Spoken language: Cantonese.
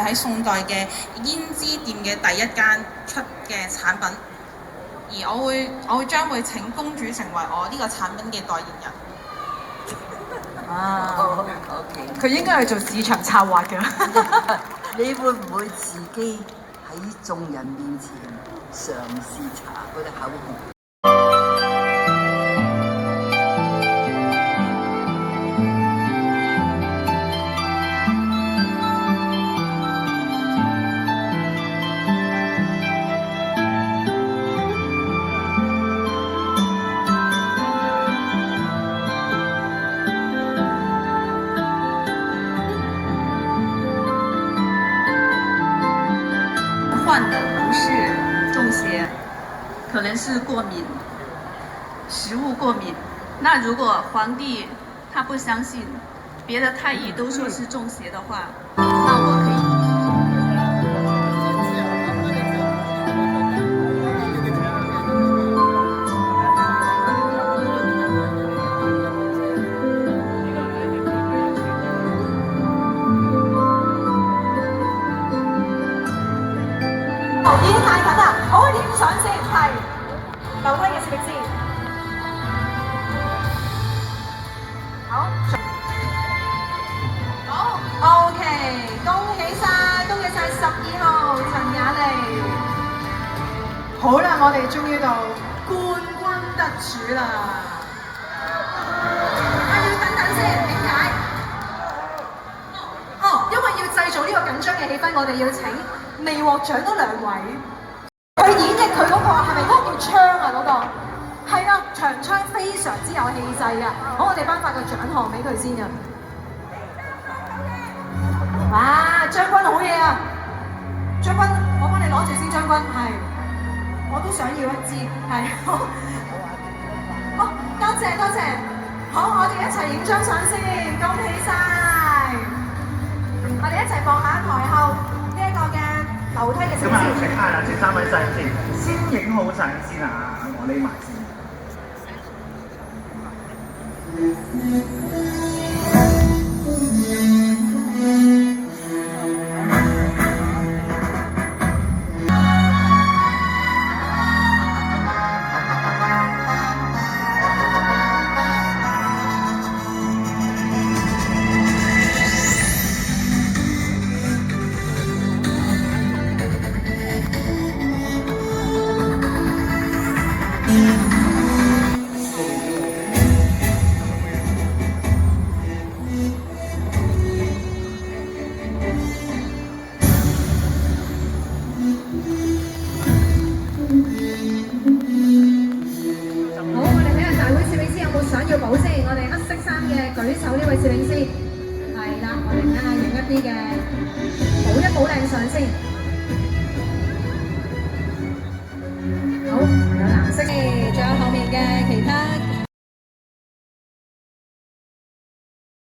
喺宋代嘅胭脂店嘅第一間出嘅產品，而我將會請公主成為我呢個產品嘅代言人。OK， 佢應該係做市場策劃嘅。你會唔會自己喺眾人面前嘗試查嗰啲口號？患的不是中邪，可能是过敏，食物过敏。那如果皇帝他不相信，别的太医都说是中邪的话，那我可以。已經太近啦，好影相先，係樓梯嘅攝影師。好，OK， 恭喜晒12號陳雅莉。好啦，我哋終於到冠軍得主啦。要等等先，點解？因為要製造呢個緊張嘅氣氛，我哋要請未獲獎嗰兩位，佢演繹佢嗰個係咪嗰個叫槍啊？嗰個係啊，長槍非常之有氣勢㗎。好，我哋頒發個獎項俾佢先啊！哇，將軍好嘢啊！將軍，我幫你攞住先，將軍係，我都想要一支，係好，多謝多謝，好，我哋一齊影張相先，恭喜晒！我哋一齊望下台後呢一個嘅樓梯嘅攝影師。請下請3位攝影師先影好相先啊！我匿埋先。要補先，我哋黑色衫嘅舉手呢位攝影師，係啦，我哋睇下影一啲嘅補一補靚相先。